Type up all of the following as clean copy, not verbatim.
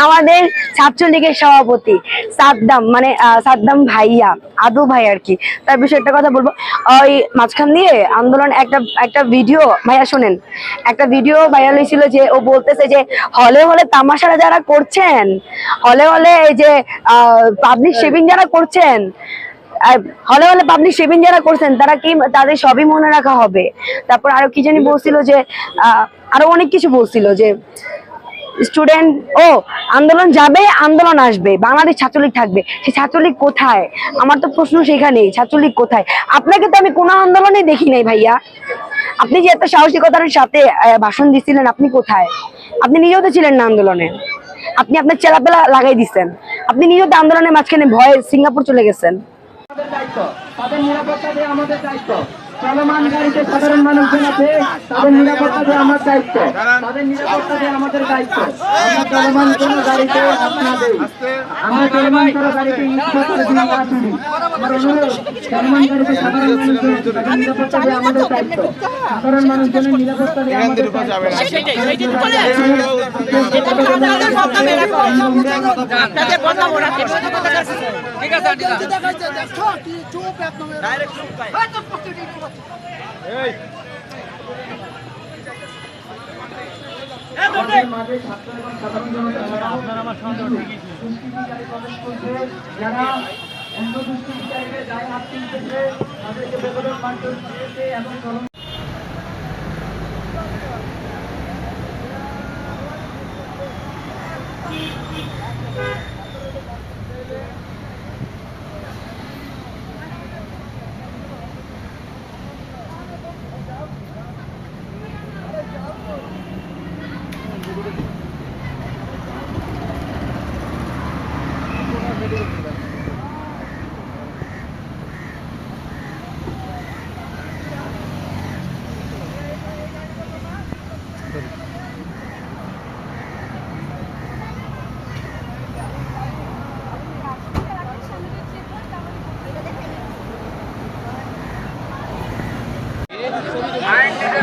আমাদের ছাত্রলীগের সভাপতি সাদ্দাম মানে সাদ্দাম ভাইয়া আদু ভাই আর কি, তার বিষয়ে একটা কথা বলবো। ওই মাঝখান দিয়ে আন্দোলন একটা ভিডিও ভাইয়া শোনেন, একটা ভিডিও ভাইরাল হয়েছিল যে ও বলতেছে যে হলে হলে তামাশারা যারা করছেন, হলে হলে এই যে পাবলিক শেভিং যারা করছেন, হলে হলে পাবলিক শেভিং যারা করছেন তারা কি তাদের সবই মনে রাখা হবে। তারপর আরো কি জানি বলছিল যে আরো অনেক কিছু বলছিল যে স্টুডেন্ট ও আন্দোলন যাবে আন্দোলন আসবে, বাংলাদেশ ছাত্রলীগ থাকবে। সেই ছাত্রলীগ কোথায়? আমার তো প্রশ্ন সেখানেই, ছাত্রলীগ কোথায়? আপনাকে তো আমি কোনো আন্দোলনে দেখি নাই ভাইয়া। আপনি যে এত সাহসিকতার সাথে ভাষণ দিচ্ছিলেন, আপনি কোথায়? আপনি নিজেও তো ছিলেন না আন্দোলনে, আপনি আপনার চেলাপেলা লাগাই দিচ্ছেন। আপনি নিজেও তো আন্দোলনের মাঝখানে ভয়ে সিঙ্গাপুর চলে গেছেন। তাদের নিরাপত্তা দিয়ে আমাদের দায়িত্ব। চলমান গাড়িতে সাধারণ মানুষজন আছে, তাদের নিরাপত্তা দিয়ে আমার দায়িত্ব, তাদের নিরাপত্তা দিয়ে আমাদের দায়িত্ব। আমরা চলমান কোন গাড়িতে আপনাদের আমরা চলমান কোন গাড়িতে ইচ্ছা করে দিন আসুনি। আমার অনুরোধ, চলমান গাড়িতে সাধারণ মানুষজন তাদের নিরাপত্তা দিয়ে আমাদের দায়িত্ব, সাধারণ মানুষজনের নিরাপত্তা দিয়ে আমাদের মাঝে ছাত্র এবং সাধারণ জনতা যারা অন্য দৃষ্টি চাইবে যারা হাত তুলতেছে তাদেরকে বেদরক মারধর করেছে এবং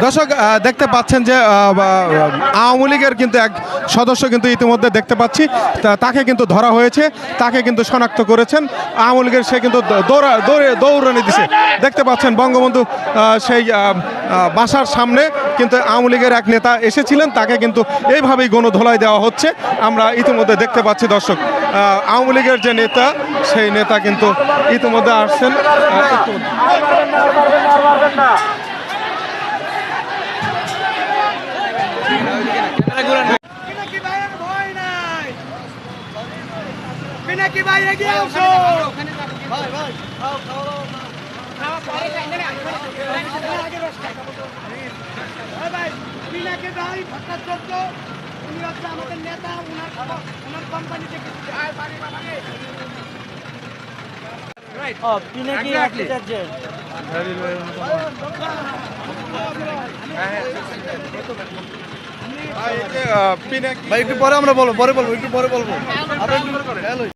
দর্শক দেখতে পাচ্ছেন যে আওয়ামী লীগের কিন্তু এক সদস্য কিন্তু ইতিমধ্যে দেখতে পাচ্ছি তাকে কিন্তু ধরা হয়েছে, তাকে কিন্তু শনাক্ত করেছেন আওয়ামী লীগের। সে কিন্তু দৌড়ানি দিছে, দেখতে পাচ্ছেন বঙ্গবন্ধু সেই বাসার সামনে কিন্তু আওয়ামী লীগের এক নেতা এসেছিলেন, তাকে কিন্তু এইভাবেই গণধোলাই দেওয়া হচ্ছে আমরা ইতিমধ্যে দেখতে পাচ্ছি। দর্শক আওয়ামী লীগের যে নেতা, সেই নেতা কিন্তু ইতিমধ্যে আসছেন। পিনাকি ভাই এগিয়ে আসো। পিনাকি ভাই ভট্টাচার্য, উনি হচ্ছে আমাদের নেতা, ওনার কোম্পানি থেকে পিনাকি ভট্টাচার্য। ভাই একটু পরে আমরা বলবো, একটু পরে বলবো।